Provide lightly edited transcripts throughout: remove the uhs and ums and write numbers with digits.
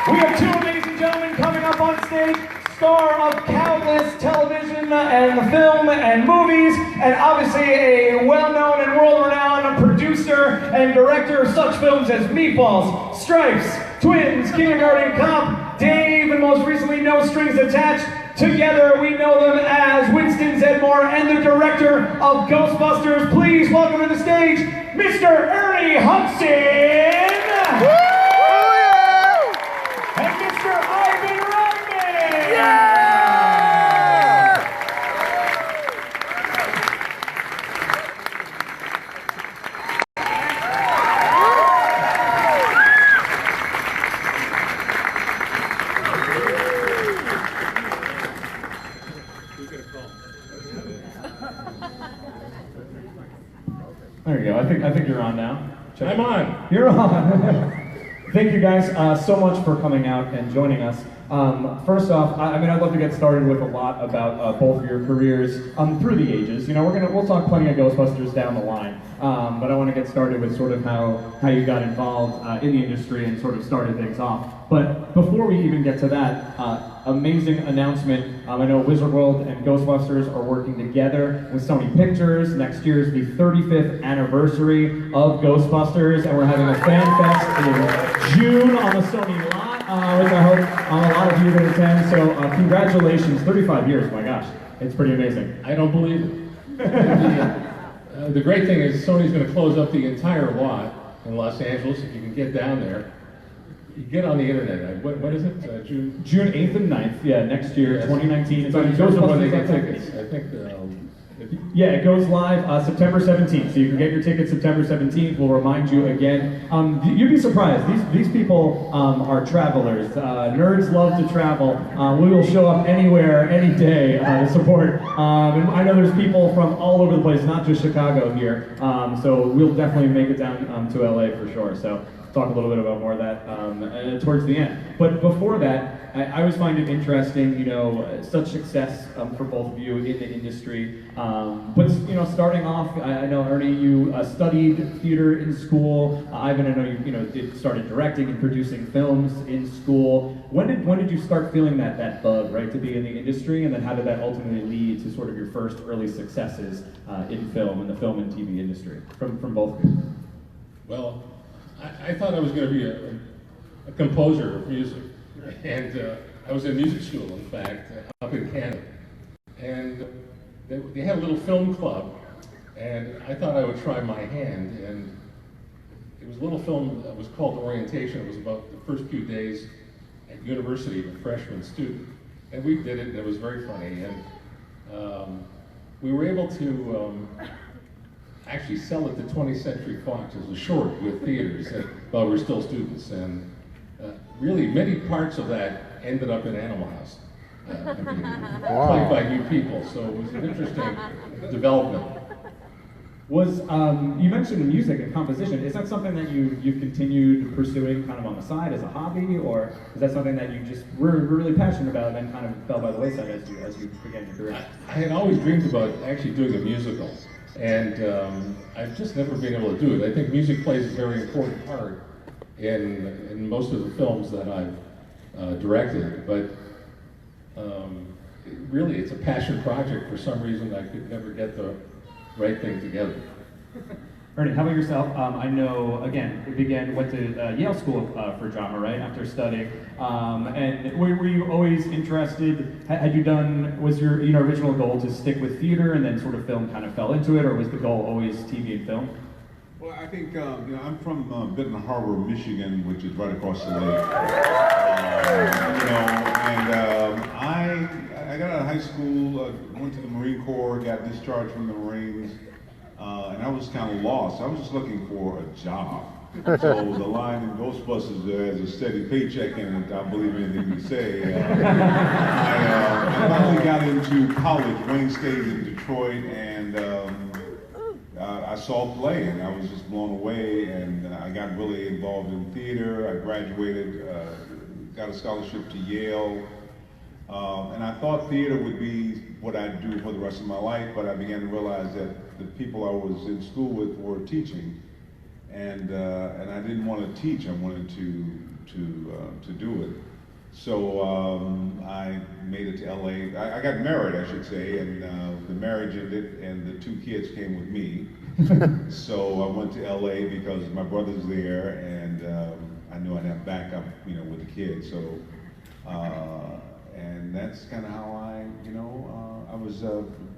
We have two amazing gentlemen coming up on stage, star of countless television and film and movies, and obviously a well-known and world-renowned producer and director of such films as Meatballs, Stripes, Twins, Kindergarten Cop, Dave, and most recently No Strings Attached. Together we know them as Winston Zeddemore and the director of Ghostbusters. Please welcome to the stage, Mr. Ernie Hudson! There you go. I think you're on now. I'm on. You're on. Thank you guys so much for coming out and joining us. First off, I mean, I'd love to get started with a lot about both of your careers through the ages. You know, we'll talk plenty of Ghostbusters down the line, but I want to get started with sort of how you got involved in the industry and sort of started things off. But before we even get to that, amazing announcement. I know Wizard World and Ghostbusters are working together with Sony Pictures. Next year is the 35th anniversary of Ghostbusters, and we're having a fan fest in June on the Sony lot, which I hope a lot of you will attend. So congratulations, 35 years, my gosh. It's pretty amazing. I don't believe it. The great thing is Sony's going to close up the entire lot in Los Angeles. If you can get down there, you get on the internet. What is it? June 8th and 9th. Yeah, next year, yes. 2019. It's on when they get tickets. I think. Yeah, it goes live September 17th. So you can get your tickets September 17th. We'll remind you again. You'd be surprised. These people are travelers. Nerds love to travel. We will show up anywhere, any day to support. And I know there's people from all over the place, not just Chicago here. So we'll definitely make it down to LA for sure. So talk a little bit about more of that towards the end. But before that, I always find it interesting, you know, such success for both of you in the industry. But, you know, starting off, I know, Ernie, you studied theater in school. Ivan, I know you started directing and producing films in school. When did you start feeling that bug, right, to be in the industry? And then how did that ultimately lead to sort of your first early successes in film, in the film and TV industry, from both of you? Well, I thought I was going to be a composer of music, and I was in music school, in fact, up in Canada. And they had a little film club, and I thought I would try my hand. And it was a little film that was called Orientation. It was about the first few days at university of a freshman student. And we did it, and it was very funny. And we were able to actually sell it to 20th Century Fox as a short with theaters while we were still students. And really, many parts of that ended up in Animal House. Played by new people, so it was an interesting development. You mentioned music and composition. Is that something that you've continued pursuing kind of on the side as a hobby, or is that something that you just were really passionate about and then kind of fell by the wayside as you began your career? I had always dreamed about actually doing a musical, and I've just never been able to do it. I think music plays a very important part in most of the films that I've directed, but really it's a passion project. For some reason I could never get the right thing together. Ernie, how about yourself? I know, again, went to Yale School for drama, right, after studying. And were you always interested, was your original goal to stick with theater and then sort of film kind of fell into it, or was the goal always TV and film? Well, I think, I'm from Benton Harbor, Michigan, which is right across the lake. I got out of high school, went to the Marine Corps, got discharged from the Marines, and I was kind of lost. I was just looking for a job. So the line in Ghostbusters has a steady paycheck in it. I believe anything you say. I finally got into college, Wayne State in Detroit, and I saw a play, and I was just blown away, and I got really involved in theater. I graduated, got a scholarship to Yale, and I thought theater would be what I'd do for the rest of my life, but I began to realize that the people I was in school with were teaching, and I didn't want to teach. I wanted to to do it. So I made it to LA. I got married, I should say, and the marriage ended, and the 2 kids came with me. So I went to LA because my brother's there, and I knew I'd have backup, with the kids. So, and that's kind of how I was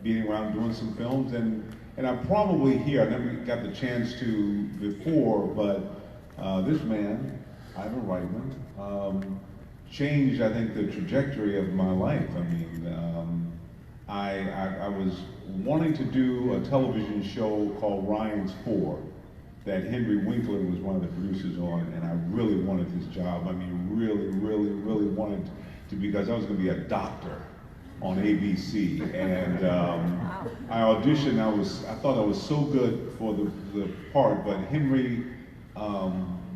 being around doing some films, and I probably here, I never got the chance to before, but this man, Ivan Reitman, changed, I think, the trajectory of my life. I mean, I was wanting to do a television show called Ryan's 4 that Henry Winkler was one of the producers on, and I really wanted this job. I mean, really, really, really wanted to, because I was going to be a doctor on ABC, and I auditioned. I thought I was so good for the part, but Henry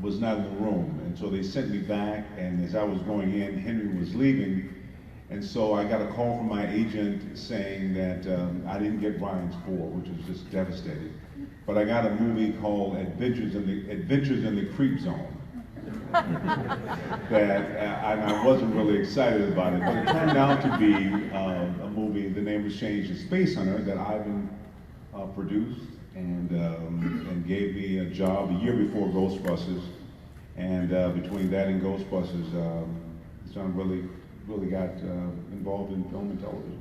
was not in the room, and so they sent me back, and as I was going in, Henry was leaving, and so I got a call from my agent saying that I didn't get Ryan's 4, which was just devastating, but I got a movie called Adventures in the Creep Zone, that I wasn't really excited about it, but it turned out to be a movie, the name was changed to Space Hunter, that Ivan produced, and gave me a job a year before Ghostbusters, and between that and Ghostbusters, John really got involved in film and television.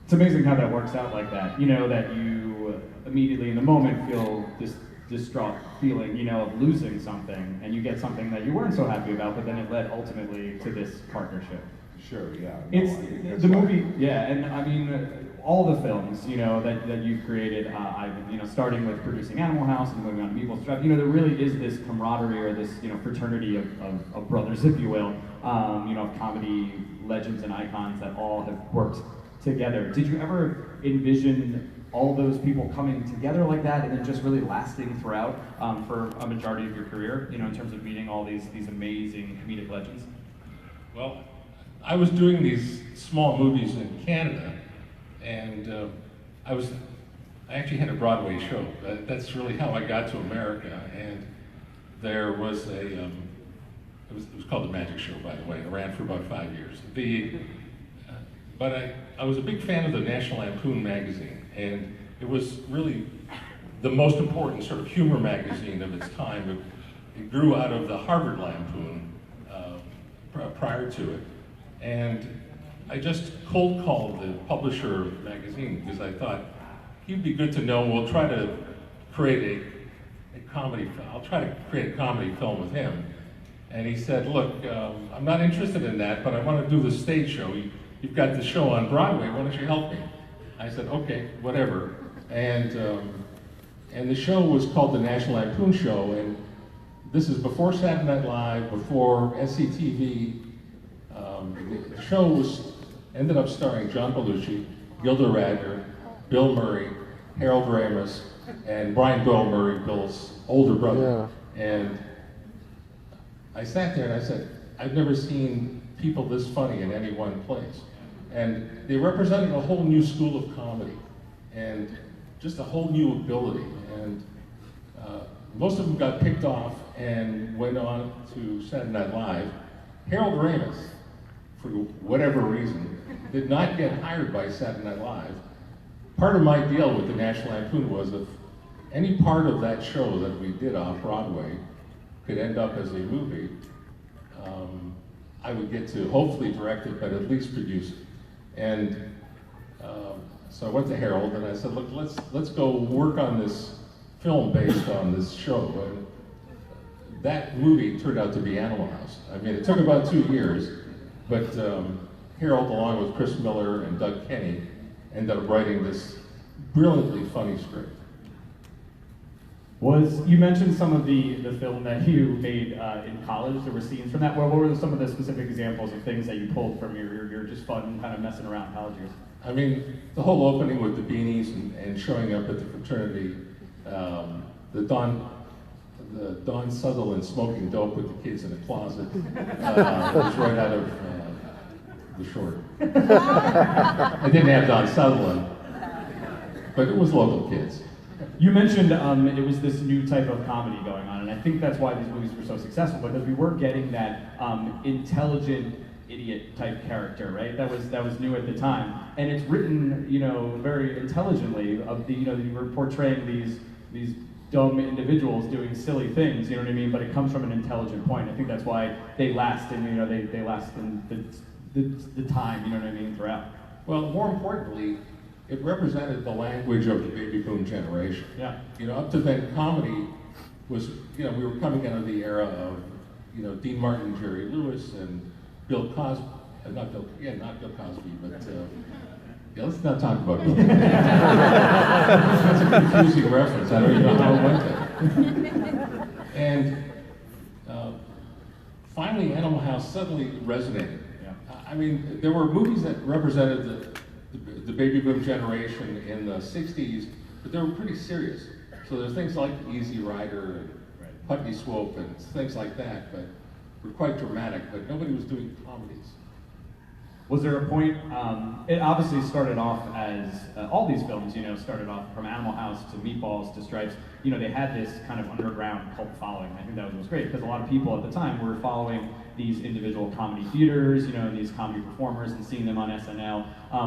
It's amazing how that works out like that. That you immediately in the moment feel this distraught feeling, of losing something, and you get something that you weren't so happy about, but then it led ultimately to this partnership. Sure, yeah. It's the movie, yeah, and I mean, all the films, that you've created, starting with producing Animal House and moving on to Meeple's Drive, there really is this camaraderie or this, fraternity of brothers, if you will, of comedy legends and icons that all have worked together. Did you ever envision all those people coming together like that and then just really lasting throughout for a majority of your career, in terms of meeting all these amazing comedic legends? Well, I was doing these small movies in Canada, and I actually had a Broadway show. That's really how I got to America, and there was it was called The Magic Show, by the way. It ran for about 5 years. But I was a big fan of the National Lampoon magazine, and it was really the most important sort of humor magazine of its time. It grew out of the Harvard Lampoon prior to it. And I just cold called the publisher of the magazine because I thought he'd be good to know. We'll try to create a comedy. I'll try to create a comedy film with him. And he said, "Look, I'm not interested in that, but I want to do the stage show. You've got the show on Broadway. Why don't you help me?" I said, "Okay, whatever." And the show was called the National Lampoon Show, and this is before Saturday Night Live, before SCTV. The show ended up starring John Belushi, Gilda Radner, Bill Murray, Harold Ramis, and Brian Doyle Murray, Bill's older brother. Yeah. And I sat there and I said, I've never seen people this funny in any one place. And they represented a whole new school of comedy and just a whole new ability. And most of them got picked off and went on to Saturday Night Live. Harold Ramis, for whatever reason, did not get hired by Saturday Night Live. Part of my deal with the National Lampoon was if any part of that show that we did off Broadway could end up as a movie, I would get to hopefully direct it, but at least produce it. And so I went to Harold and I said, look, let's go work on this film based on this show. And that movie turned out to be Animal House. I mean, it took about 2 years, but Harold, along with Chris Miller and Doug Kenny, ended up writing this brilliantly funny script. You mentioned some of the film that you made in college. There were scenes from that. What were some of the specific examples of things that you pulled from your just fun kind of messing around college years? I mean, the whole opening with the beanies and showing up at the fraternity, the Don Sutherland smoking dope with the kids in the closet was right out of The Short. I didn't have Don Sutherland, but it was local kids. You mentioned it was this new type of comedy going on, and I think that's why these movies were so successful, because we were getting that intelligent idiot type character, right? That was new at the time, and it's written, very intelligently. You were portraying these dumb individuals doing silly things, you know what I mean? But it comes from an intelligent point. I think that's why they last, and they last in the time, you know what I mean, throughout. Well, more importantly, it represented the language of the baby boom generation. Yeah. Up to then, comedy was, we were coming out of the era of, Dean Martin, Jerry Lewis, and Bill Cosby. Not Bill Cosby, but let's not talk about Bill Cosby. That's a confusing reference. I don't even know how it went there. And finally, Animal House suddenly resonated. Yeah. I mean, there were movies that represented the baby boom generation in the 60s, but they were pretty serious. So there's things like Easy Rider and Putney Swope and things like that, but were quite dramatic, but nobody was doing comedies. Was there a point, it obviously started off as, all these films, started off from Animal House to Meatballs to Stripes, they had this kind of underground cult following. I think that was great, because a lot of people at the time were following these individual comedy theaters, and these comedy performers and seeing them on SNL.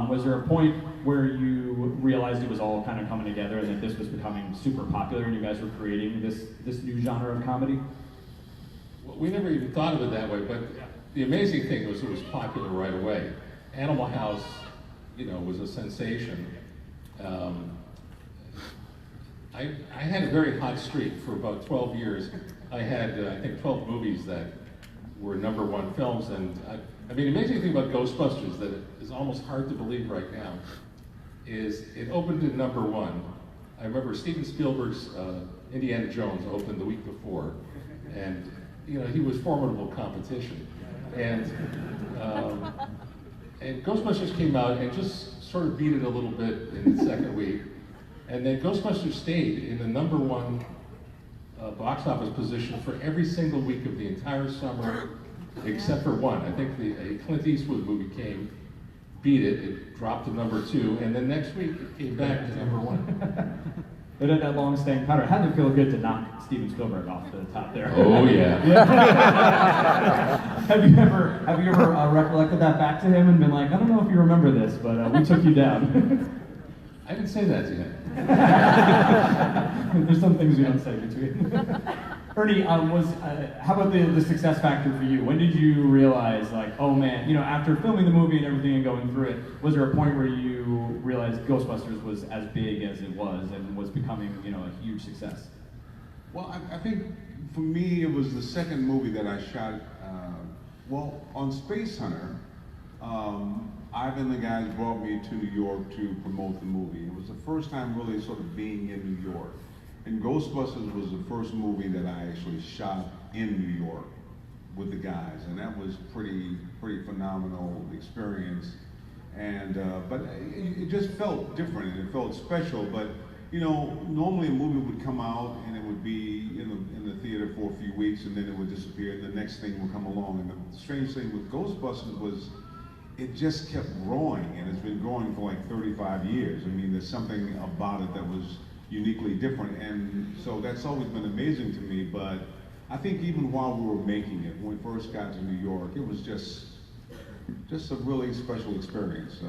Was there a point where you realized it was all kind of coming together and that this was becoming super popular and you guys were creating this new genre of comedy? Well, we never even thought of it that way, but the amazing thing was it was popular right away. Animal House, was a sensation. I had a very hot streak for about 12 years. I had, I think, 12 movies that were #1 films, and the amazing thing about Ghostbusters that is almost hard to believe right now is it opened at #1. I remember Steven Spielberg's Indiana Jones opened the week before, and he was formidable competition. And Ghostbusters came out and just sort of beat it a little bit in the second week. And then Ghostbusters stayed in the #1 box office position for every single week of the entire summer, except for one. I think a Clint Eastwood movie beat it dropped to #2, and then next week it came back to #1. It had that long-staying power. It had to feel good to knock Steven Spielberg off the top there. Oh yeah. Have you ever recollected that back to him and been like, I don't know if you remember this, but we took you down? I didn't say that to him. There's some things we don't say between. Ernie, how about the success factor for you? When did you realize, like, oh man, after filming the movie and everything and going through it, was there a point where you realized Ghostbusters was as big as it was and was becoming, a huge success? Well, I think for me, it was the second movie that I shot, on Space Hunter. Ivan and the guys brought me to New York to promote the movie. It was the first time really sort of being in New York. And Ghostbusters was the first movie that I actually shot in New York with the guys, and that was pretty phenomenal experience. And but it just felt different and it felt special. But normally a movie would come out and it would be in the theater for a few weeks and then it would disappear and the next thing would come along. And the strange thing with Ghostbusters was it just kept growing, and it's been growing for like 35 years. There's something about it that was uniquely different, and so that's always been amazing to me. But I think even while we were making it, when we first got to New York, it was just a really special experience.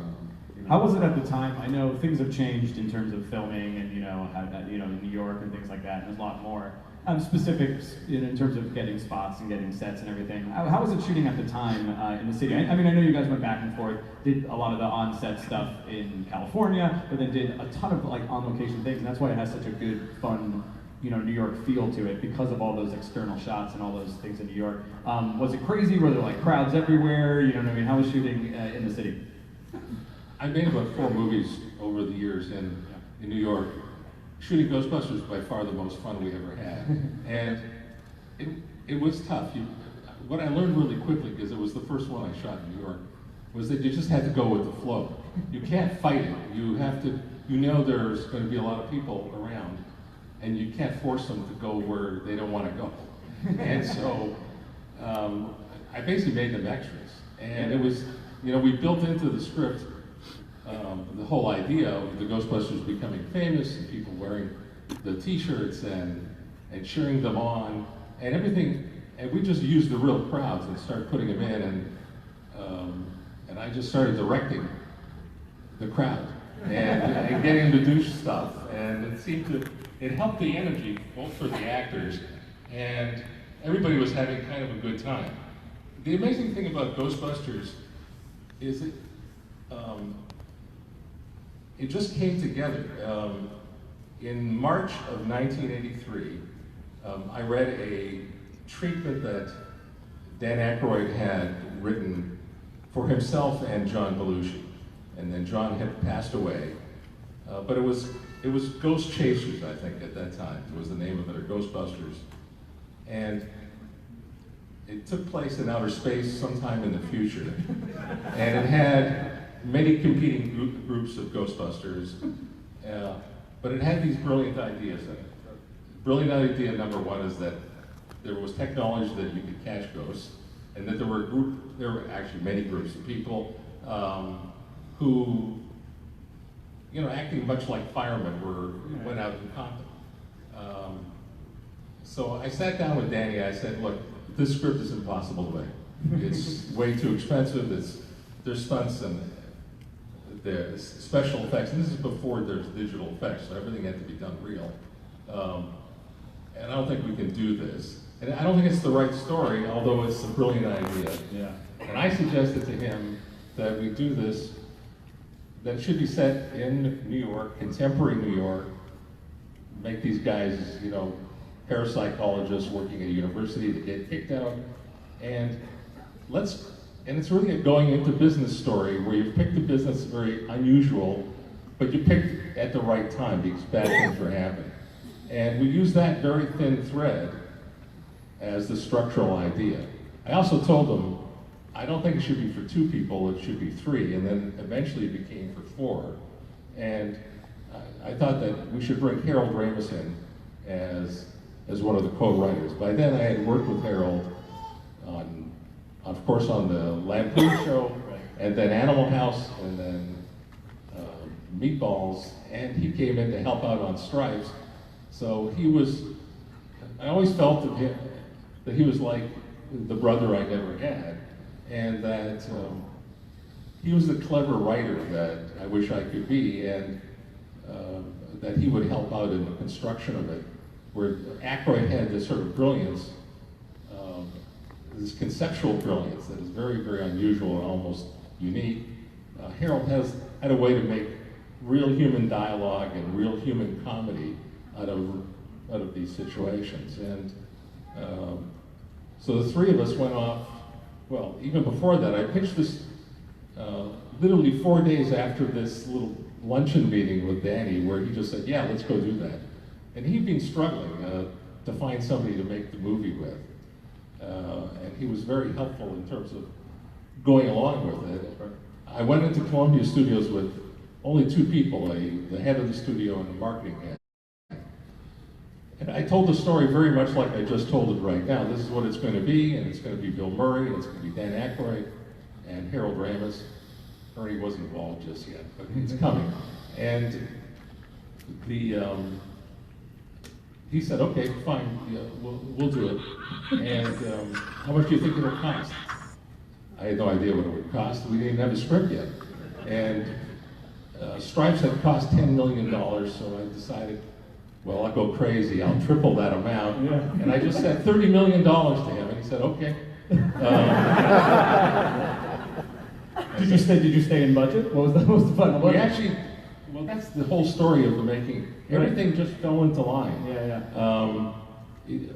How was it at the time? I know things have changed in terms of filming and in New York and things like that, and there's a lot more specifics in terms of getting spots and getting sets and everything. How was it shooting at the time in the city? I know you guys went back and forth, did a lot of the on-set stuff in California, but then did a ton of on-location things, and that's why it has such a good, fun, New York feel to it, because of all those external shots and all those things in New York. Was it crazy? Were there crowds everywhere? How was shooting in the city? I made about 4 movies over the years in New York. Shooting Ghostbusters was by far the most fun we ever had. And it was tough. What I learned really quickly, because it was the first one I shot in New York, was that you just had to go with the flow. You can't fight it. You have to, there's going to be a lot of people around, and you can't force them to go where they don't want to go. And so I basically made them extras. And it was, we built into the script the whole idea of the Ghostbusters becoming famous and people wearing the T-shirts and cheering them on and everything. And we just used the real crowds and started putting them in, and I just started directing the crowd and getting them to do stuff. And it helped the energy both for the actors, and everybody was having kind of a good time. The amazing thing about Ghostbusters is it just came together. In March of 1983, I read a treatment that Dan Aykroyd had written for himself and John Belushi, and then John had passed away. But it was Ghost Chasers, I think, at that time. It was the name of it, or Ghostbusters, and it took place in outer space sometime in the future, and it had many competing groups of Ghostbusters, but it had these brilliant ideas in it. Brilliant idea number one is that there was technology that you could catch ghosts, and that there were actually many groups of people who, acting much like firemen, went out and caught them. So I sat down with Danny. I said, "Look, this script is impossible to make. It's way too expensive. There's stunts and there's special effects, and this is before there's digital effects, so everything had to be done real. And I don't think we can do this. And I don't think it's the right story, although it's a brilliant idea." Yeah. And I suggested to him that we do this, that it should be set in New York, contemporary New York, make these guys, parapsychologists working at a university that get kicked out, and it's really a going into business story where you've picked a business very unusual, but you picked at the right time because bad things were happening. And we use that very thin thread as the structural idea. I also told them, I don't think it should be for 2 people, it should be 3, and then eventually it became for 4. And I thought that we should bring Harold Ramis in as one of the co-writers. By then I had worked with Harold of course on the Lampoon Show, and then Animal House, and then Meatballs, and he came in to help out on Stripes. So I always felt that he was like the brother I never had, and that he was the clever writer that I wish I could be, and that he would help out in the construction of it, where Aykroyd had this sort of brilliance, this conceptual brilliance that is very, very unusual and almost unique. Harold had a way to make real human dialogue and real human comedy out of these situations. And so the 3 of us went off. Well, even before that, I pitched this literally 4 days after this little luncheon meeting with Danny, where he just said, "Yeah, let's go do that." And he'd been struggling to find somebody to make the movie with. And he was very helpful in terms of going along with it. I went into Columbia Studios with only 2 people, the head of the studio and the marketing head. And I told the story very much like I just told it right now. This is what it's going to be, and it's going to be Bill Murray, and it's going to be Dan Aykroyd, and Harold Ramis. Ernie wasn't involved just yet, but it's coming. And he said, "Okay, fine, yeah, we'll do it. And how much do you think it'll cost?" I had no idea what it would cost. We didn't even have a script yet. And Stripes had cost $10 million, so I decided, well, I'll go crazy. I'll triple that amount. Yeah. And I just said $30 million to him, and he said, "Okay." Did you stay in budget? What was the final budget? We actually, well, that's the whole story of the making. Everything just fell into line. Yeah.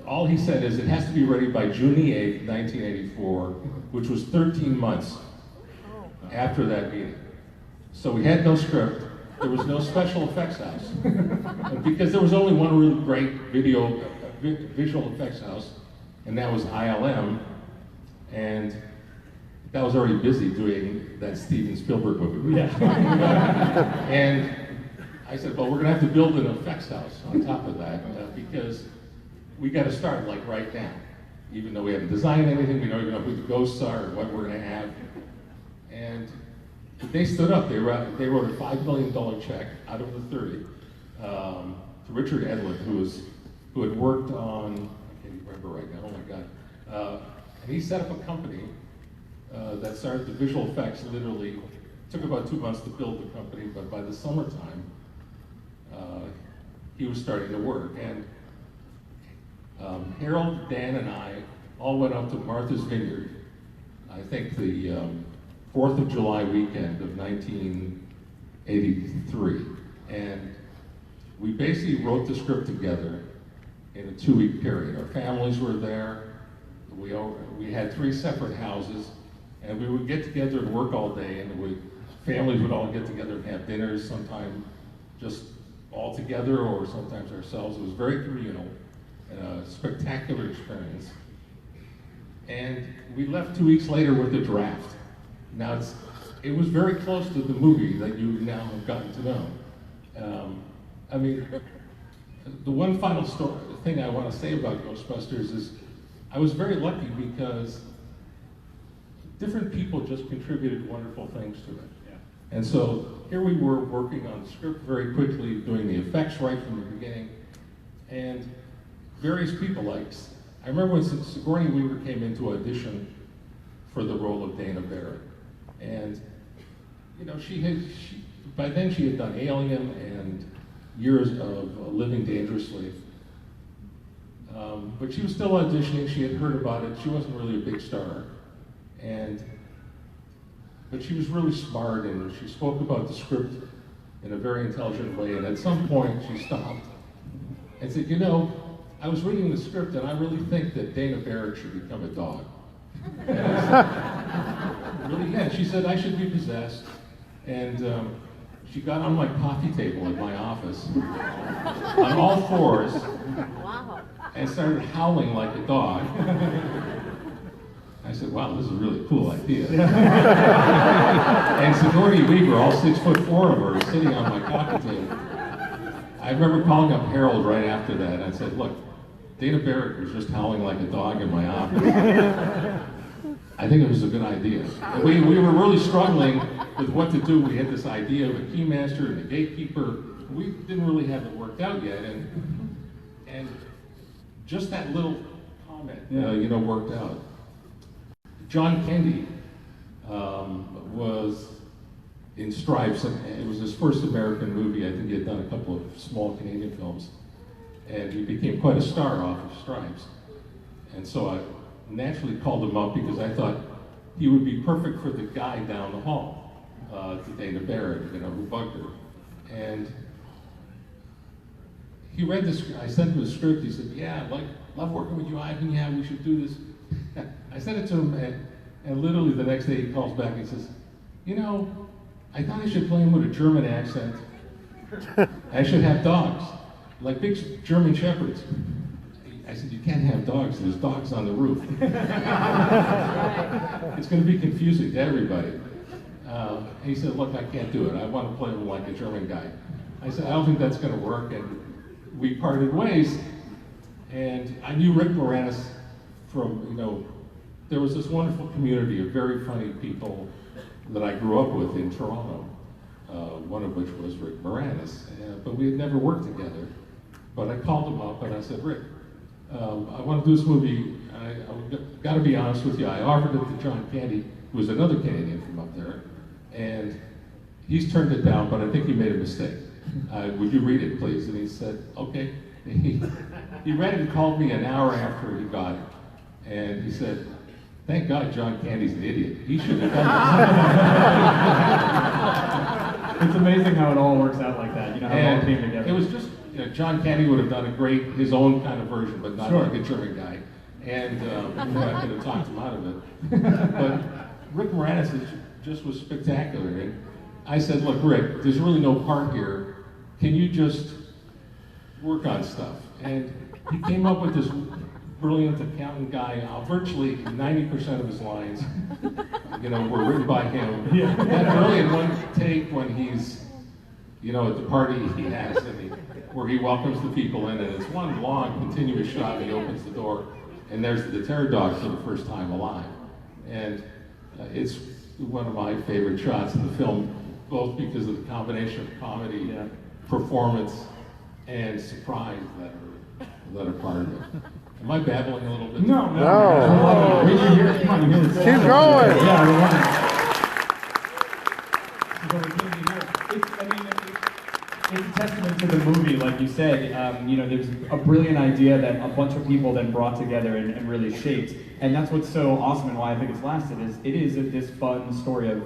All he said is it has to be ready by June the 8th, 1984, which was 13 months after that meeting. So we had no script. There was no special effects house. Because there was only one really great visual effects house, and that was ILM. And that was already busy doing that Steven Spielberg movie. Yeah. And I said, well, we're going to have to build an effects house on top of that because we got to start like right now. Even though we haven't designed anything, we don't even know who the ghosts are or what we're going to have. And they stood up. They wrote a $5 million check out of the 30 to Richard Edlund, who had worked on, I can't remember right now, oh my God. And he set up a company that started the visual effects. Literally took about 2 months to build the company, but by the summertime, he was starting to work. And Harold, Dan, and I all went up to Martha's Vineyard, I think the 4th of July weekend of 1983. And we basically wrote the script together in a 2-week period. Our families were there. We had 3 separate houses, and we would get together and work all day, and families would all get together and have dinners, sometimes just all together or sometimes ourselves. It was very communal and a spectacular experience. And we left 2 weeks later with a draft. Now it was very close to the movie that you now have gotten to know. I mean, the one final thing I want to say about Ghostbusters is I was very lucky because different people just contributed wonderful things to it. Yeah. And so here we were working on the script very quickly, doing the effects right from the beginning, and various people I remember when Sigourney Weaver came into audition for the role of Dana Barrett, and you know by then she had done Alien and years of Living Dangerously, but she was still auditioning. She had heard about it. She wasn't really a big star, but she was really smart, and she spoke about the script in a very intelligent way. And at some point, she stopped and said, "You know, I was reading the script, and I really think that Dana Barrett should become a dog." And I said, "Really?" Yeah. She said, "I should be possessed." And she got on my coffee table in my office on all fours and started howling like a dog. I said, "Wow, this is a really cool idea." And Sigourney Weaver, all 6'4" of her, sitting on my coffee table. I remember calling up Harold right after that, and I said, "Look, Dana Barrett was just howling like a dog in my office. I think it was a good idea." And we were really struggling with what to do. We had this idea of a keymaster and a gatekeeper. We didn't really have it worked out yet, and just that little comment, worked out. John Candy was in Stripes, and it was his first American movie. I think he had done a couple of small Canadian films, and he became quite a star off of Stripes. And so I naturally called him up because I thought he would be perfect for the guy down the hall, to Dana Barrett, who bugged her. And he read this. I sent him a script. He said, "Yeah, love working with you, Ivan. Yeah, we should do this." I sent it to him, and literally the next day he calls back and he says, "You know, I thought I should play him with a German accent. I should have dogs, like big German shepherds." I said, "You can't have dogs. There's dogs on the roof. It's going to be confusing to everybody." And he said, "Look, I can't do it. I want to play him like a German guy." I said, "I don't think that's going to work." And we parted ways. And I knew Rick Moranis from, there was this wonderful community of very funny people that I grew up with in Toronto, one of which was Rick Moranis. But we had never worked together. But I called him up and I said, "Rick, I want to do this movie. I got to be honest with you. I offered it to John Candy, who was another Canadian from up there, and he's turned it down, but I think he made a mistake. Would you read it, please?" And he said, "Okay." He read it and called me an hour after he got it. And he said, "Thank God John Candy's an idiot. He should have done this." It's amazing how it all works out like that, how it all came together. It was just, John Candy would have done his own kind of version, but not like a German guy. And I could have talked him out of it. But Rick Moranis just was spectacular. And I said, "Look, Rick, there's really no part here. Can you just work on stuff?" And he came up with this brilliant accountant guy. Virtually 90% of his lines, were written by him. Yeah. That brilliant one take when he's, at the party he has, where he welcomes the people in, and it's one long, continuous shot. And he opens the door, and there's the terror dog for the first time alive. And it's one of my favorite shots in the film, both because of the combination of comedy, performance, and surprise that are part of it. Am I babbling a little bit? No. No. We can hear it. Come on, you hear it. Keep going. Yeah, we want it. So we can hear it. It's a testament to the movie, like you said. There's a brilliant idea that a bunch of people then brought together and really shaped. And that's what's so awesome and why I think it's lasted is it is this fun story of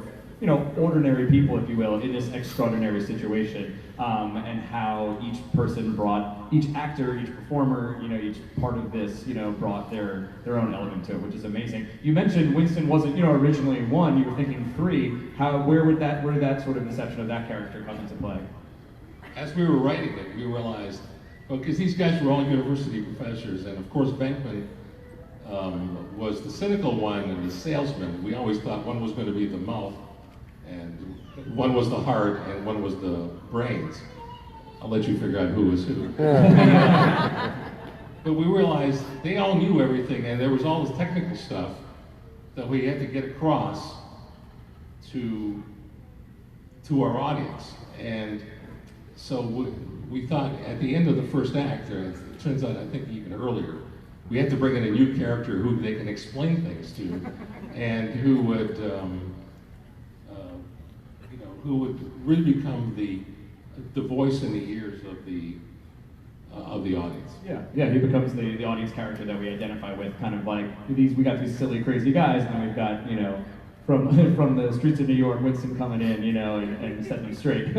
ordinary people, if you will, in this extraordinary situation, and how each person brought, each actor, each performer, each part of this, brought their own element to it, which is amazing. You mentioned Winston wasn't, originally one. You were thinking three. Where did that sort of inception of that character come into play? As we were writing it, we realized, because these guys were all university professors, and of course Venkman was the cynical one and the salesman. We always thought one was going to be the mouth, and one was the heart, and one was the brains. I'll let you figure out who was who. But we realized they all knew everything, and there was all this technical stuff that we had to get across to our audience. And so we thought at the end of the first act, or it turns out I think even earlier, we had to bring in a new character who they can explain things to, and who would really become the voice in the ears of the audience. Yeah, he becomes the audience character that we identify with, kind of like we got these silly, crazy guys, and then we've got, from the streets of New York, Winston coming in, and setting them straight.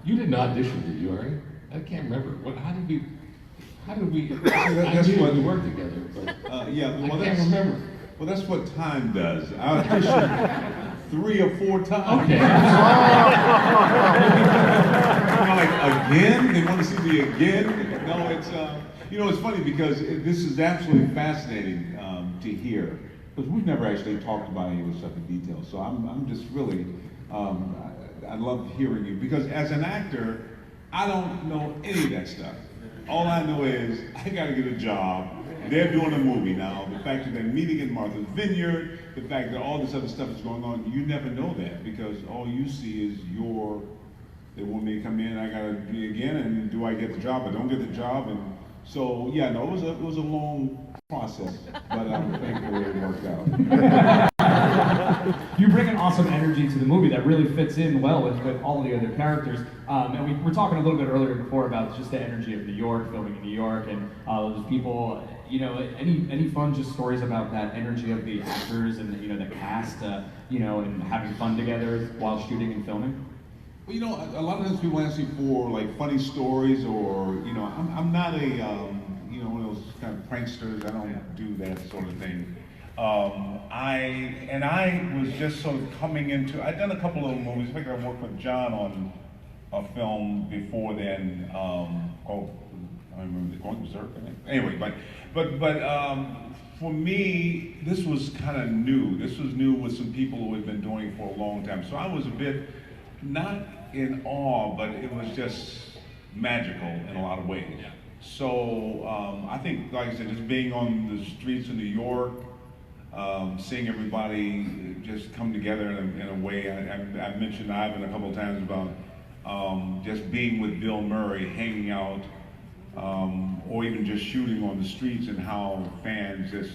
You didn't audition, did you, Ernie? I can't remember. How did we? I knew we worked together, but I can't remember. Well, that's what time does. I auditioned 3 or 4 times. Okay. Like again? They want to see me again? No, it's it's funny because this is absolutely fascinating to hear, because we've never actually talked about any of this stuff in detail. So I'm just really I love hearing you, because as an actor, I don't know any of that stuff. All I know is I got to get a job. They're doing a movie now. The fact that they're meeting in Martha's Vineyard, the fact that all this other stuff is going on, you never know that, because all you see is they want me to come in, I got to be again, and do I get the job? I don't get the job, and so it was a long process, but I'm thankful it worked out. You bring an awesome energy to the movie that really fits in well with all of the other characters. And we were talking a little bit earlier before about just the energy of New York, filming in New York, and those people. Any fun just stories about that energy of the actors and the cast, and having fun together while shooting and filming. Well, a lot of times people ask me for like funny stories, or I'm not a one of those kind of pranksters. I don't do that sort of thing. I was just sort of coming into. I'd done a couple of movies. I think I worked with John on a film before then called, I don't remember, Going Berserk, I think. Anyway, but for me, this was kind of new. This was new with some people who had been doing it for a long time. So I was a bit not in awe, but it was just magical in a lot of ways. So I think, like I said, just being on the streets of New York, seeing everybody just come together in a way. I mentioned Ivan a couple of times about just being with Bill Murray, hanging out, or even just shooting on the streets, and how fans just,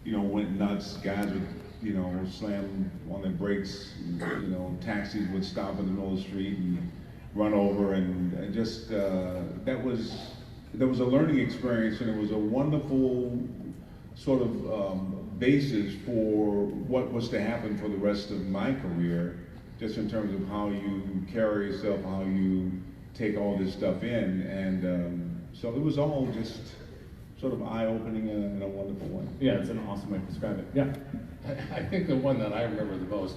went nuts. Guys would, slam on their brakes. Taxis would stop in the middle of the street and run over, and just that was a learning experience, and it was a wonderful sort of basis for what was to happen for the rest of my career, just in terms of how you carry yourself, how you take all this stuff in, and so it was all just sort of eye-opening in a wonderful way. Yeah, it's an awesome way to describe it. Yeah. I think the one that I remember the most,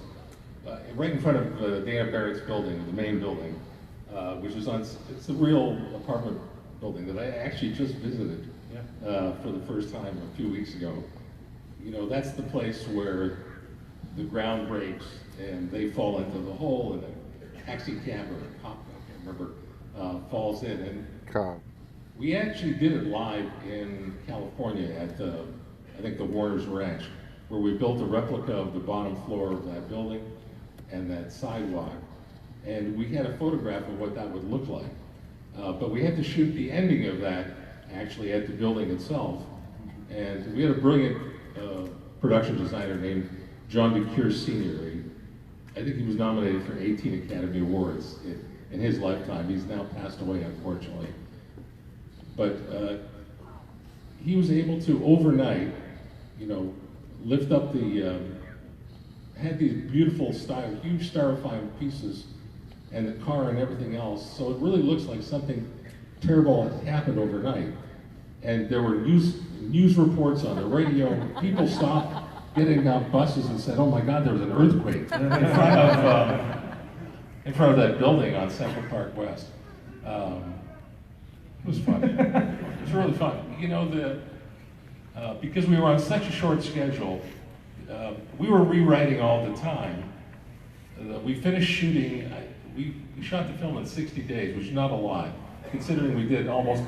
right in front of Dana Barrett's building, the main building, which is it's a real apartment building that I actually just visited for the first time a few weeks ago. That's the place where the ground breaks and they fall into the hole, and a taxi cab or a cop, I can't remember, falls in. And we actually did it live in California at I think the Warner's Ranch, where we built a replica of the bottom floor of that building and that sidewalk. And we had a photograph of what that would look like. But we had to shoot the ending of that actually at the building itself. And we had a brilliant production designer named John DeCure Sr. I think he was nominated for 18 Academy Awards in his lifetime. He's now passed away, unfortunately. But he was able to overnight, lift up had these beautiful huge styrofoam pieces and the car and everything else. So it really looks like something terrible had happened overnight. And there were news reports on the radio. People stopped getting out buses and said, "Oh my God, there was an earthquake in front of that building on Central Park West." It was fun. It was really fun. Because we were on such a short schedule, we were rewriting all the time. We finished shooting. We shot the film in 60 days, which is not a lot, considering we did almost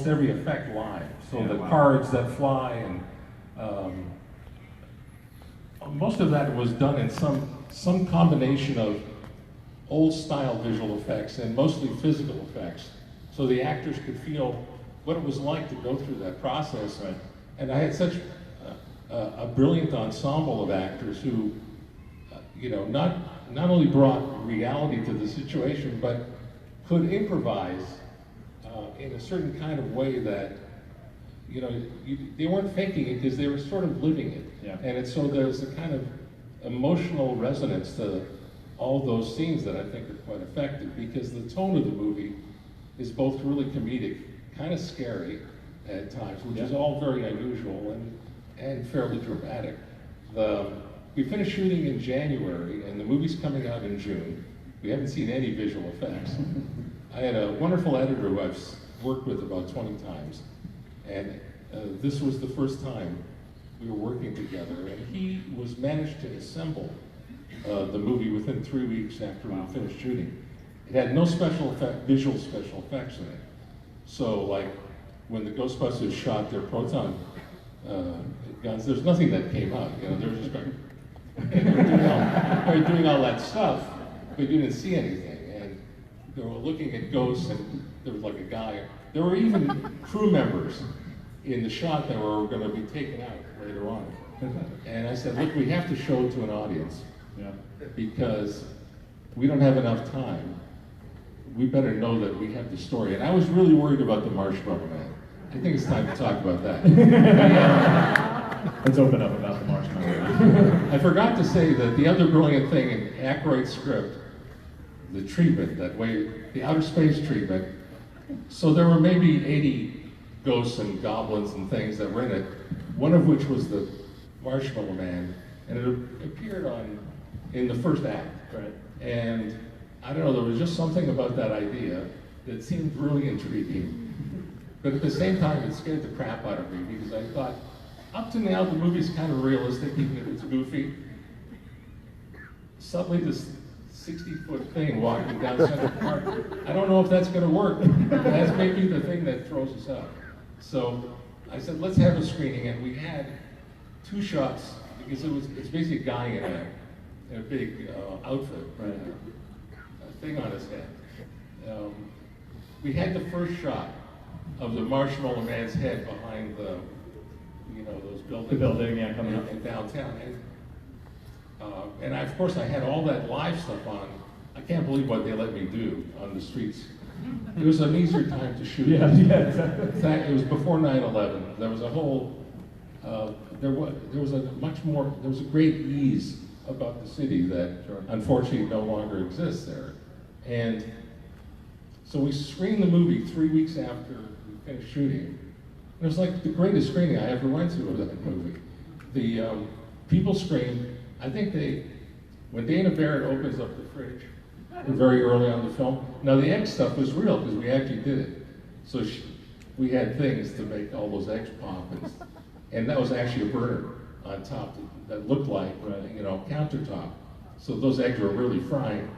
every effect live. So the cards that fly and most of that was done in some combination of old style visual effects and mostly physical effects, so the actors could feel what it was like to go through that process. Right. And I had such a brilliant ensemble of actors who, not only brought reality to the situation, but could improvise in a certain kind of way that, they weren't faking it because they were sort of living it. Yeah. And so there's a kind of emotional resonance to all those scenes that I think are quite effective, because the tone of the movie is both really comedic, kind of scary at times, which is all very unusual and fairly dramatic. We finished shooting in January, and the movie's coming out in June. We haven't seen any visual effects. I had a wonderful editor who I've worked with about 20 times, and this was the first time we were working together, and he managed to assemble the movie within 3 weeks after we finished shooting. It had no visual special effects in it. So, like, when the Ghostbusters shot their proton guns, there's nothing that came out. They were just going, they were doing all that stuff, but you didn't see anything. And they were looking at ghosts, and there was like a guy. There were even crew members in the shot that were going to be taken out later on. And I said, look, we have to show it to an audience, because we don't have enough time. We better know that we have the story. And I was really worried about the Marshmallow Man. I think it's time to talk about that. Let's open up about the Marshmallow Man. I forgot to say that the other brilliant thing in Aykroyd's script, the treatment, that way, the outer space treatment. So there were maybe 80 ghosts and goblins and things that were in it, one of which was the Marshmallow Man, and it appeared in the first act. Right. And I don't know, there was just something about that idea that seemed really intriguing. But at the same time, it scared the crap out of me, because I thought, up to now, the movie's kind of realistic, even if it's goofy. Suddenly, this 60-foot thing walking down Central Park, I don't know if that's going to work. That's maybe the thing that throws us out. So I said, let's have a screening, and we had 2 shots, because it's basically a guy in a big outfit, Right. A thing on his head. We had the first shot of the Marshmallow Man's head behind those buildings. The building, coming up in downtown. And of course, I had all that live stuff on. I can't believe what they let me do on the streets. It was an easier time to shoot. Yeah, exactly. In fact, it was before 9/11. There was a whole, there was a great ease about the city that unfortunately no longer exists there. And so we screened the movie 3 weeks after we finished shooting. And it was like the greatest screening I ever went to of that movie. The people screamed. I think when Dana Barrett opens up the fridge, very early on the film. Now the egg stuff was real because we actually did it. So we had things to make all those eggs pop, and that was actually a burner on top that looked like countertop. So those eggs were really frying.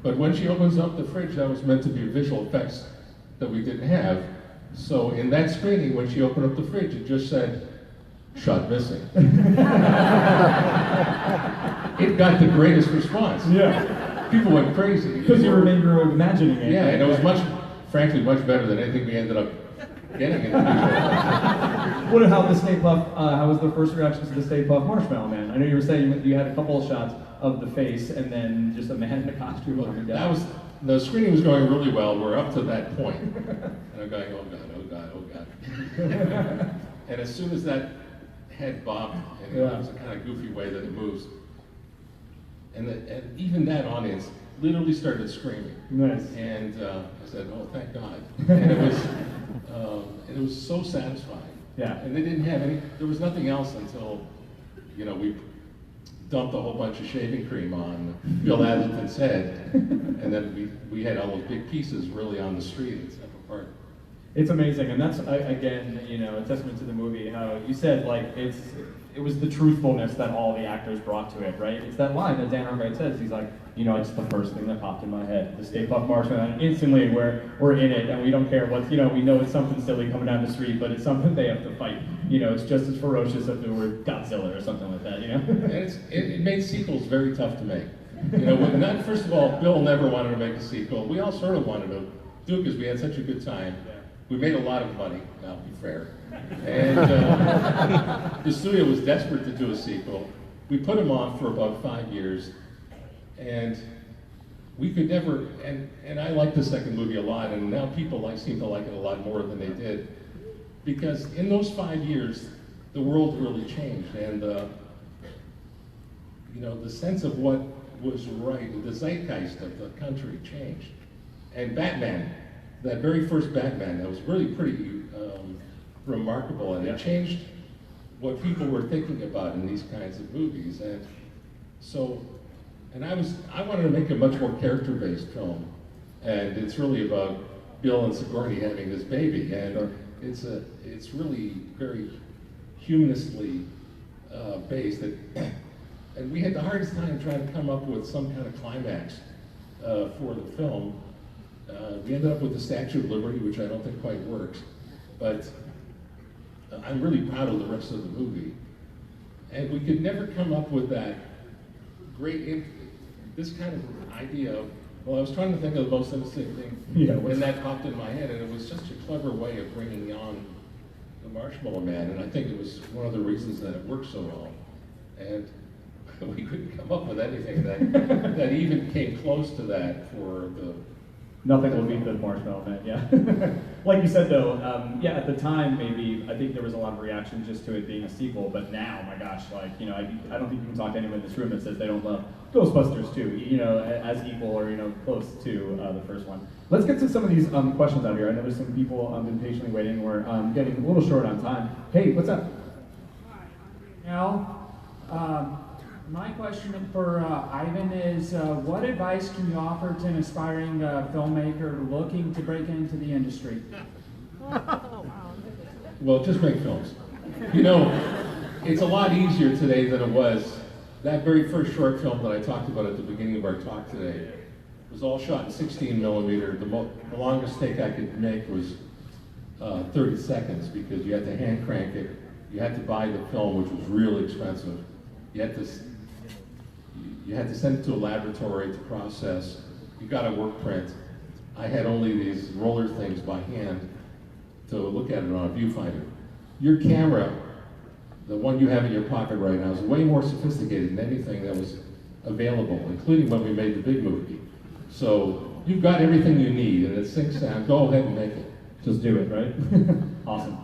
But when she opens up the fridge, that was meant to be visual effects that we didn't have. So in that screening, when she opened up the fridge, it just said, "Shot missing." It got the greatest response. Yeah. people went crazy. Because you were imagining it. Yeah, and it was frankly, much better than anything we ended up getting in the movie. How was the first reactions to the Stay Puft Marshmallow Man? I know you were saying you had a couple of shots of the face and then just a man in a costume coming down. The screening was going really well. We're up to that point. And I'm going, oh God, oh God, oh God. And as soon as that head bobbed, and it was a kind of goofy way that it moves, and even that audience literally started screaming. Nice. And I said, oh, thank God. And it was so satisfying. Yeah. And they didn't have there was nothing else until, we dumped a whole bunch of shaving cream on Bill Atherton's head, and then we had all those big pieces really on the street in Central Park. It's amazing, and that's again, a testament to the movie. How you said it was the truthfulness that all the actors brought to it, right? It's that line that Dan Arkwright says. He's like, it's the first thing that popped in my head, the Stay Puft Marshmallow, and instantly we're in it, and we don't care what's, we know it's something silly coming down the street, but it's something they have to fight. It's just as ferocious if it were Godzilla or something like that, And it made sequels very tough to make. First of all, Bill never wanted to make a sequel. We all sort of wanted to do it because we had such a good time. We made a lot of money, I'll be fair. And the studio was desperate to do a sequel. We put him off for about 5 years, and we could never, and I like the second movie a lot, and now people seem to like it a lot more than they did. Because in those 5 years, the world really changed, and the sense of what was right, the zeitgeist of the country changed. And Batman, that very first Batman, that was really pretty remarkable, and it changed what people were thinking about in these kinds of movies. And so, I wanted to make a much more character-based film, and it's really about Bill and Sigourney having this baby, and it's really very humanistly based, and we had the hardest time trying to come up with some kind of climax for the film. We ended up with the Statue of Liberty, which I don't think quite works, but I'm really proud of the rest of the movie. And we could never come up with that this kind of idea of, I was trying to think of the most interesting thing, and that popped in my head, and it was such a clever way of bringing on the Marshmallow Man, and I think it was one of the reasons that it worked so well. And we couldn't come up with anything that even came close to that for the... Nothing will beat the Marshmallow Man, yeah. Like you said though, at the time maybe, I think there was a lot of reaction just to it being a sequel, but now, my gosh, I don't think you can talk to anyone in this room that says they don't love Ghostbusters 2, as equal or, close to the first one. Let's get to some of these questions out here. I know there's some people been patiently waiting. We're getting a little short on time. Hey, what's up? Al, my question for Ivan is, what advice can you offer to an aspiring filmmaker looking to break into the industry? Well, just make films. It's a lot easier today than it was. That very first short film that I talked about at the beginning of our talk today was all shot in 16 millimeter. The longest take I could make was 30 seconds because you had to hand crank it. You had to buy the film, which was really expensive. You had to send it to a laboratory to process. You got a work print. I had only these roller things by hand to look at it on a viewfinder. Your camera, the one you have in your pocket right now, is way more sophisticated than anything that was available, including when we made the big movie. So you've got everything you need, and it syncs down. Go ahead and make it. Just do it, right? Awesome.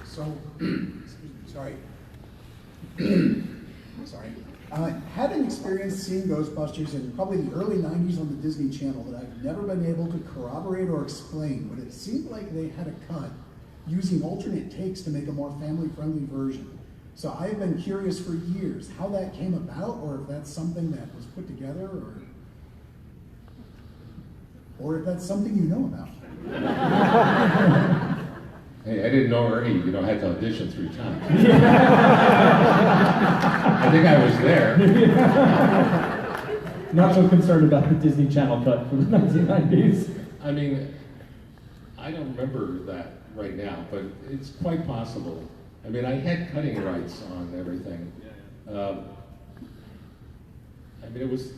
So, sorry. Sorry. Had an experience seeing Ghostbusters in probably the early 90s on the Disney Channel that I've never been able to corroborate or explain, but it seemed like they had a cut using alternate takes to make a more family-friendly version. So I've been curious for years how that came about, or if that's something that was put together, or if that's something you know about. Hey, I didn't know Ernie, had to audition 3 times. I think I was there. Not so concerned about the Disney Channel cut from the 1990s. I mean, I don't remember that right now, but it's quite possible I mean, I had cutting rights on everything. I mean, it was,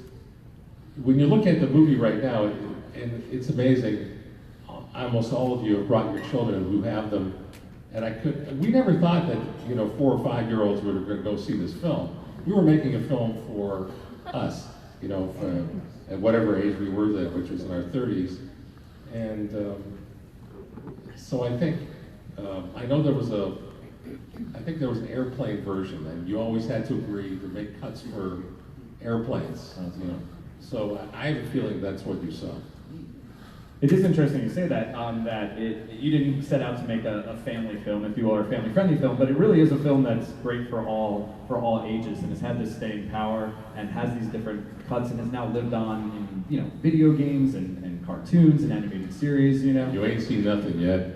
when you look at the movie right now, and it's amazing, almost all of you have brought your children who have them, and we never thought that, 4 or 5-year-olds were going to go see this film. We were making a film for us, at whatever age we were then, which was in our 30s. And so I think, I know there was an airplane version, and you always had to agree to make cuts for airplanes, So I have a feeling that's what you saw. It is interesting you say that, you didn't set out to make a family film, if you will, or a family-friendly film, but it really is a film that's great for all ages, and has had this staying power, and has these different cuts, and has now lived on in video games and cartoons and animated series. You ain't seen nothing yet.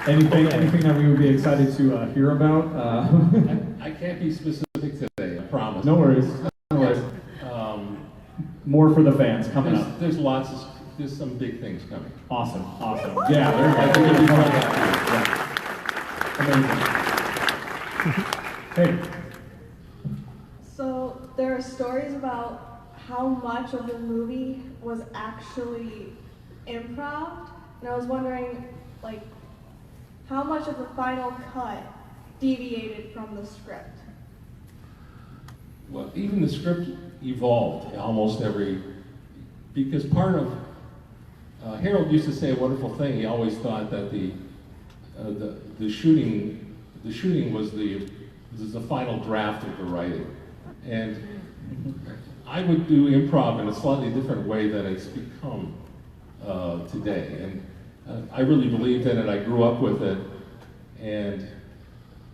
Anything that we would be excited to hear about? I can't be specific today, I promise. No worries. More for the fans coming up. There's there's some big things coming. Awesome. Yeah, amazing. Hey. So there are stories about how much of the movie was actually improv, and I was wondering, how much of the final cut deviated from the script? Well, even the script evolved almost because part of, Harold used to say a wonderful thing. He always thought that the shooting was the final draft of the writing. And I would do improv in a slightly different way than it's become today. And I really believed in it. I grew up with it. And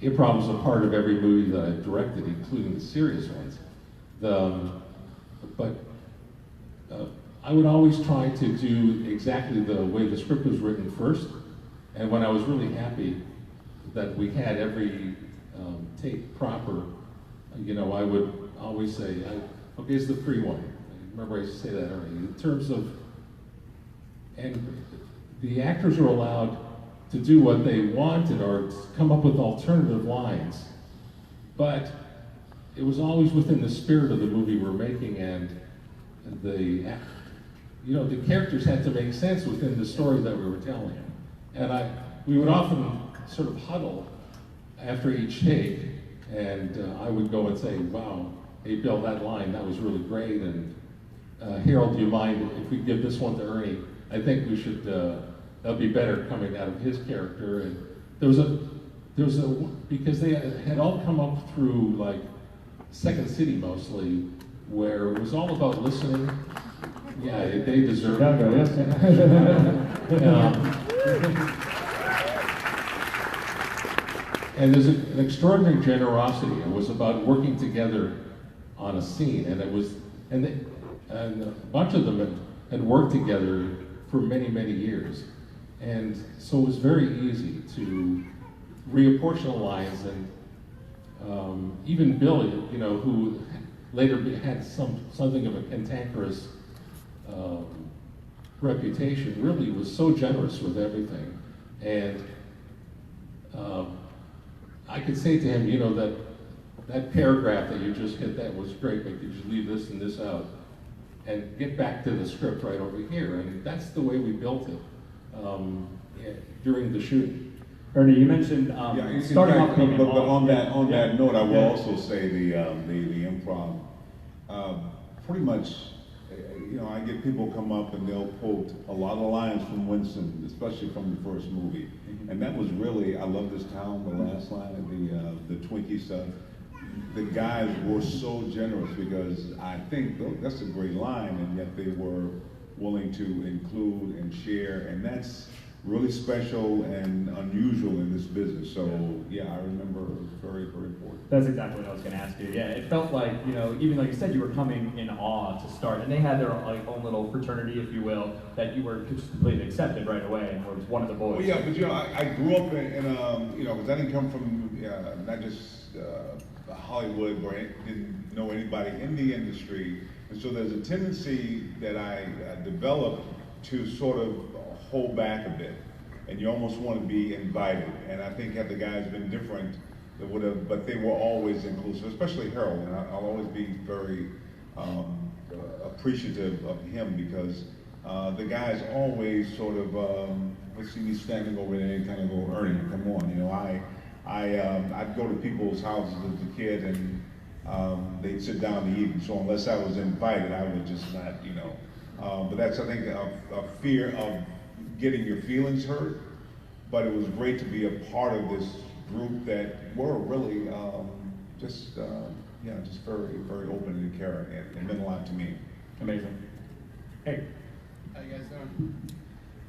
improv was a part of every movie that I've directed, including the serious ones. But I would always try to do exactly the way the script was written first. And when I was really happy that we had every take proper, I would always say, okay, it's the free one. I remember I used to say that already. In terms of, and the actors were allowed to do what they wanted or come up with alternative lines. But it was always within the spirit of the movie we're making, and the characters had to make sense within the story that we were telling. And we would often sort of huddle after each take, and I would go and say, wow, hey Bill, that line, that was really great, and Harold, do you mind if we give this one to Ernie? I think we should, that'll be better coming out of his character. And there was a because they had all come up through Second City mostly, where it was all about listening. Yeah, they deserve Chicago, it. Yes. And there's an extraordinary generosity. It was about working together on a scene, and and a bunch of them had worked together for many, many years. And so it was very easy to reapportion the lines, and even Billy, who later had something of a cantankerous reputation, really was so generous with everything. And I could say to him, that paragraph that you just hit, that was great, but could you leave this and this out? And get back to the script right over here. And that's the way we built it during the shooting. Ernie, you mentioned starting off being but on that note, I will also say the improv. Pretty much, I get people come up and they'll quote a lot of lines from Winston, especially from the first movie. Mm-hmm. And that was really, I love this town, the last line of the Twinkie stuff. The guys were so generous because I think that's a great line, and yet they were willing to include and share, and that's really special and unusual in this business. So yeah, I remember it was very, very important. That's exactly what I was going to ask you. Yeah, it felt like, even like you said, you were coming in awe to start, and they had their own little fraternity, if you will, that you were just completely accepted right away and was one of the boys. Well, yeah, but I grew up in because I didn't come from not just Hollywood, where I didn't know anybody in the industry, and so there's a tendency that I developed to sort of hold back a bit, and you almost want to be invited. And I think had the guys been different, they would have, but they were always inclusive, especially Harold. And I'll always be very appreciative of him because the guys always sort of would see me standing over there and kind of go, Ernie, come on, you know, I'd go to people's houses as a kid and they'd sit down to eat and so unless I was invited, I would just not, you know. But that's, I think, a fear of getting your feelings hurt. But it was great to be a part of this group that were really just very, very open and caring, and it meant a lot to me. Amazing. Hey. How you guys doing?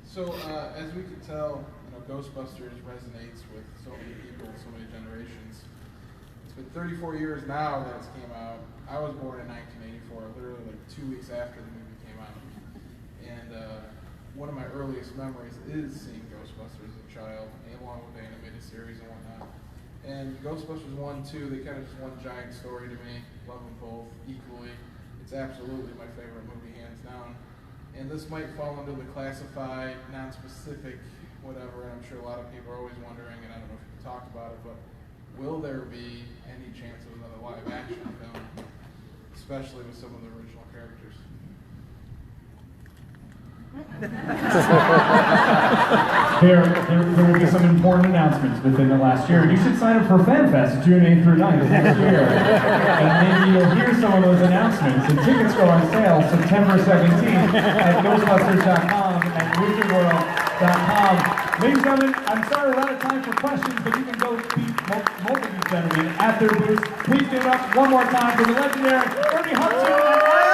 So, as we can tell, you know, Ghostbusters resonates with so many people, so many generations. It's been 34 years now that it came out. I was born in 1984, literally like 2 weeks after the movie came out. And one of my earliest memories is seeing Ghostbusters as a child, along with the animated series and whatnot. And Ghostbusters 1, 2, they kind of just one giant story to me. Love them both equally. It's absolutely my favorite movie, hands down. And this might fall under the classified, non-specific, whatever, and I'm sure a lot of people are always wondering, and I don't know if you can talk about it, but will there be any chance of another live-action film, especially with some of the original characters? There will be some important announcements within the last year. You should sign up for FanFest June 8th through 9th next year. And maybe you'll hear some of those announcements. And tickets go on sale September 17th at Ghostbusters.com and WizardWorld.com. Ladies and gentlemen, I'm sorry we're out of time for questions, but you can go meet both of these gentlemen at their booths. Please give it up one more time for the legendary Ernie Hudson and